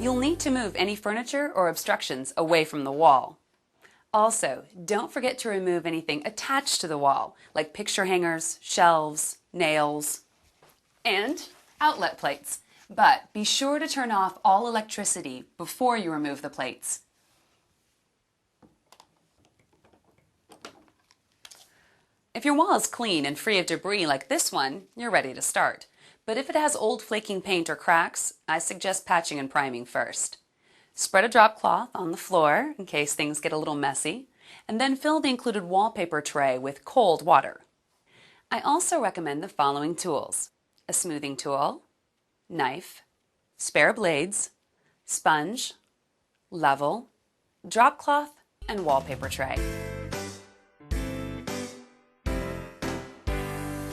You'll need to move any furniture or obstructions away from the wall. Also, don't forget to remove anything attached to the wall, like picture hangers, shelves, nails, and outlet plates. But be sure to turn off all electricity before you remove the plates. If your wall is clean and free of debris like this one, you're ready to start. But if it has old flaking paint or cracks, I suggest patching and priming first. Spread a drop cloth on the floor in case things get a little messy, and then fill the included wallpaper tray with cold water. I also recommend the following tools: a smoothing tool, knife, spare blades, sponge, level, drop cloth, and wallpaper tray.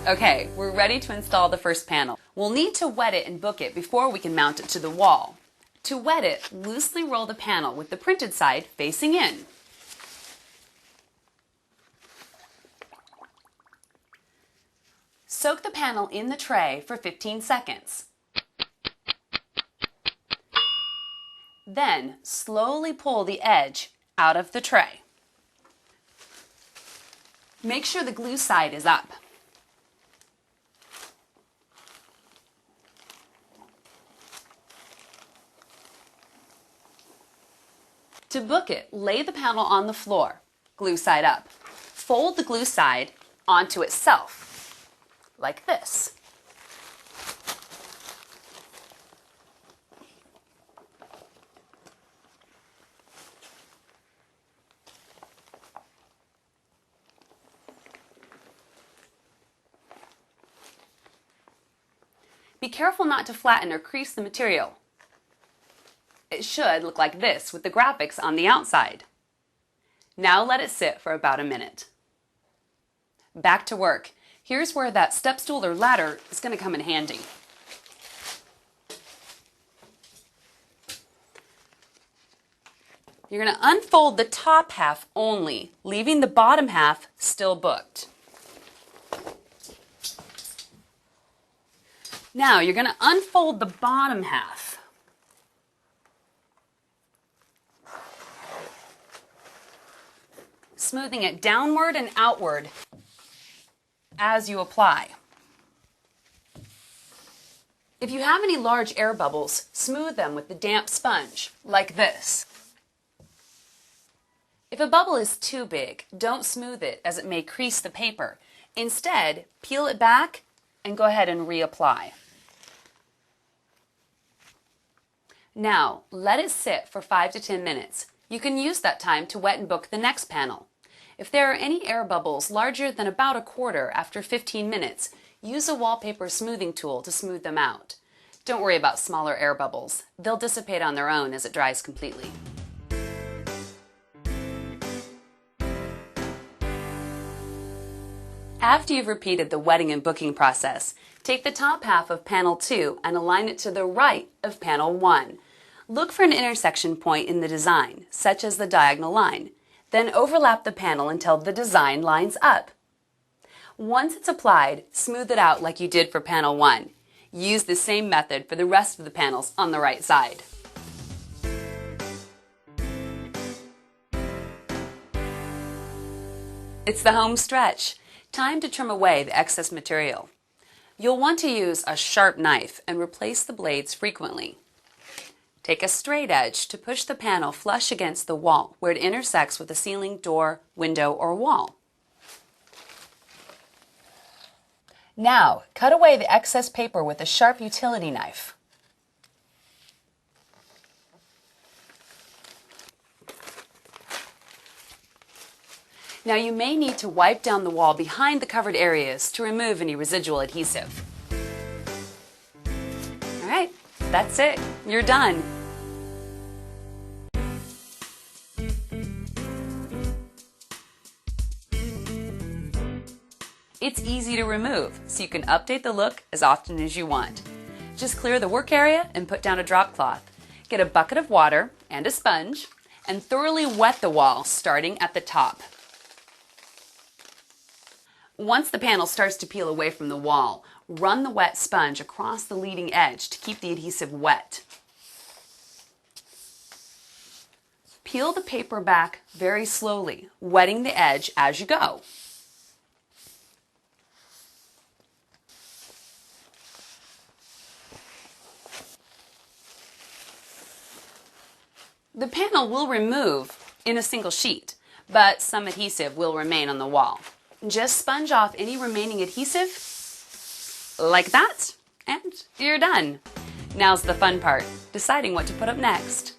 Okay, we're ready to install the first panel. We'll need to wet it and book it before we can mount it to the wall. To wet it, loosely roll the panel with the printed side facing in. Soak the panel in the tray for 15 seconds. Then slowly pull the edge out of the tray. Make sure the glue side is up. To book it, lay the panel on the floor, glue side up. Fold the glue side onto itself, like this. Be careful not to flatten or crease the material. It should look like this with the graphics on the outside. Now let it sit for about a minute. Back to work. Here's where that step stool or ladder is going to come in handy. You're going to unfold the top half only, leaving the bottom half still booked. Now you're going to unfold the bottom half. Smoothing it downward and outward as you apply. If you have any large air bubbles, smooth them with the damp sponge, like this. If a bubble is too big, don't smooth it as it may crease the paper. Instead, peel it back and go ahead and reapply. Now, let it sit for 5 to 10 minutes. You can use that time to wet and book the next panel. If there are any air bubbles larger than about a quarter after 15 minutes, use a wallpaper smoothing tool to smooth them out. Don't worry about smaller air bubbles. They'll dissipate on their own as it dries completely. After you've repeated the wetting and booking process, take the top half of panel 2 and align it to the right of panel 1. Look for an intersection point in the design, such as the diagonal line. Then overlap the panel until the design lines up. Once it's applied, smooth it out like you did for panel 1. Use the same method for the rest of the panels on the right side. It's the home stretch. Time to trim away the excess material. You'll want to use a sharp knife and replace the blades frequently. Take a straight edge to push the panel flush against the wall where it intersects with the ceiling, door, window, or wall. Now, cut away the excess paper with a sharp utility knife. Now you may need to wipe down the wall behind the covered areas to remove any residual adhesive. All right, that's it. You're done. It's easy to remove, so you can update the look as often as you want. Just clear the work area and put down a drop cloth. Get a bucket of water and a sponge and thoroughly wet the wall starting at the top. Once the panel starts to peel away from the wall, run the wet sponge across the leading edge to keep the adhesive wet. Peel the paper back very slowly, wetting the edge as you go. The panel will remove in a single sheet, but some adhesive will remain on the wall. Just sponge off any remaining adhesive, like that, and you're done. Now's the fun part, deciding what to put up next.